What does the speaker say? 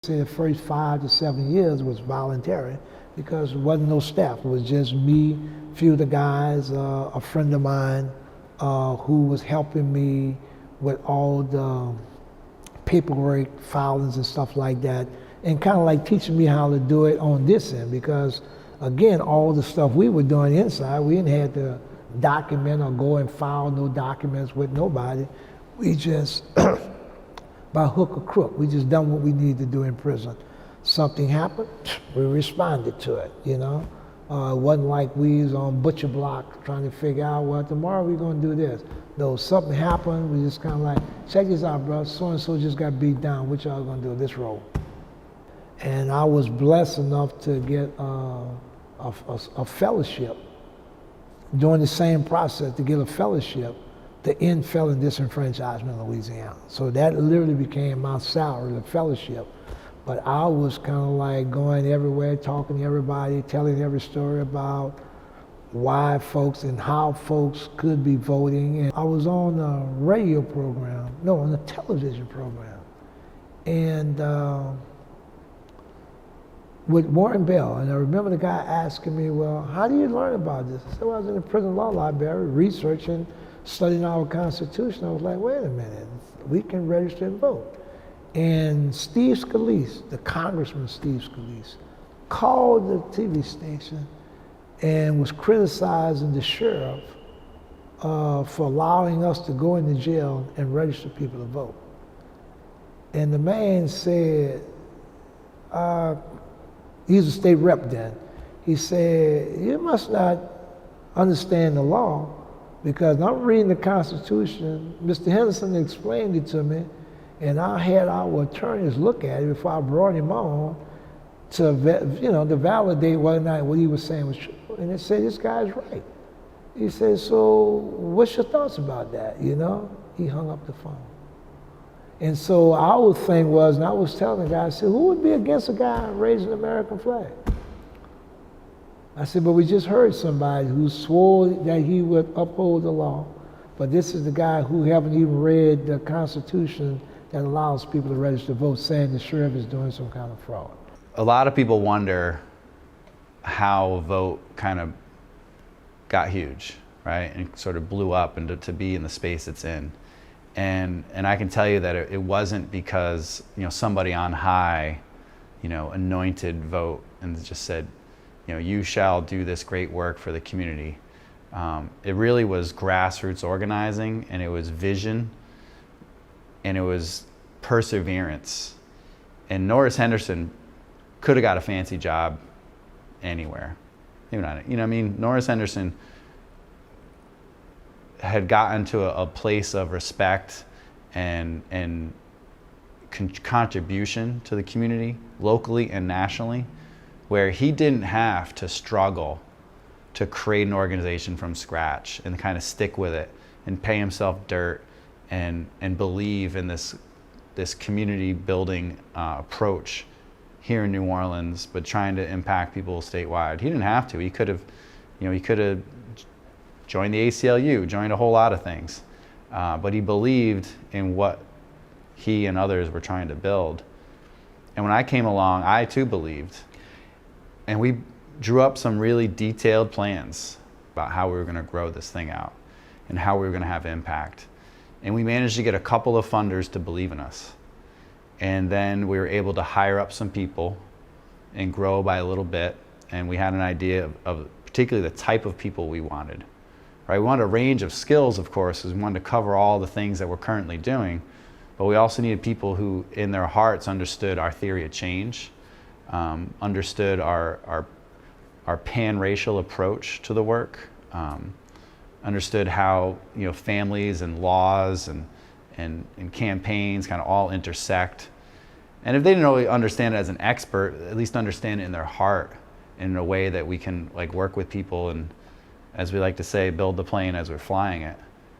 Say the first 5 to 7 years was voluntary because there wasn't no staff. It was just me, a few of the guys, a friend of mine who was helping me with all the paperwork, filings and stuff like that, and kind of like teaching me how to do it on this end because, again, all the stuff we were doing inside, we didn't have to document or go and file no documents with nobody. We just by hook or crook. We just done what we needed to do in prison. Something happened, we responded to it, you know? It wasn't like we was on butcher block trying to figure out, well, tomorrow we're gonna do this. No, something happened, we just kind of like, check this out, bro, so-and-so just got beat down, what y'all gonna do, this role? And I was blessed enough to get a fellowship during the same process, to get a fellowship to end felon disenfranchisement in Louisiana. So that literally became my salary, the fellowship. But I was kind of like going everywhere, talking to everybody, telling every story about why folks and how folks could be voting. And I was on a radio program, no, on a television program. And with Warren Bell, and I remember the guy asking me, well, how do you learn about this? I said, well, I was in the prison law library researching, studying our Constitution. I was like, wait a minute, we can register and vote. And Steve Scalise, the Congressman Steve Scalise, called the TV station and was criticizing the sheriff for allowing us to go into jail and register people to vote. And the man said, he's a state rep then, he said, you must not understand the law, because I'm reading the Constitution. Mr. Henderson explained it to me, and I had our attorneys look at it before I brought him on to, to validate whether or not what he was saying was true. And they said, this guy's right. He said, so what's your thoughts about that, you know? He hung up the phone. And so our thing was, and I was telling the guy, I said, who would be against a guy raising the American flag? I said, but we just heard somebody who swore that he would uphold the law, but this is the guy who haven't even read the Constitution that allows people to register to vote, saying the sheriff is doing some kind of fraud. A lot of people wonder how a vote kind of got huge, right? And sort of blew up and to be in the space it's in. And I can tell you that it wasn't because, somebody on high, anointed vote and just said, you shall do this great work for the community. It really was grassroots organizing, and it was vision, and it was perseverance. And Norris Henderson could have got a fancy job anywhere. Norris Henderson had gotten to a place of respect and contribution to the community, locally and nationally, where he didn't have to struggle to create an organization from scratch and kind of stick with it and pay himself dirt and believe in this community building approach here in New Orleans, but trying to impact people statewide. He didn't have to. He could have joined the ACLU, joined a whole lot of things, but he believed in what he and others were trying to build. And when I came along, I too believed. And we drew up some really detailed plans about how we were going to grow this thing out and how we were going to have impact. And we managed to get a couple of funders to believe in us. And then we were able to hire up some people and grow by a little bit. And we had an idea of particularly the type of people we wanted. Right? We wanted a range of skills, of course, because we wanted to cover all the things that we're currently doing. But we also needed people who, in their hearts, understood our theory of change, understood our pan-racial approach to the work, understood how families and laws and campaigns kind of all intersect. And if they didn't really understand it as an expert, at least understand it in their heart in a way that we can work with people and, as we like to say, build the plane as we're flying it.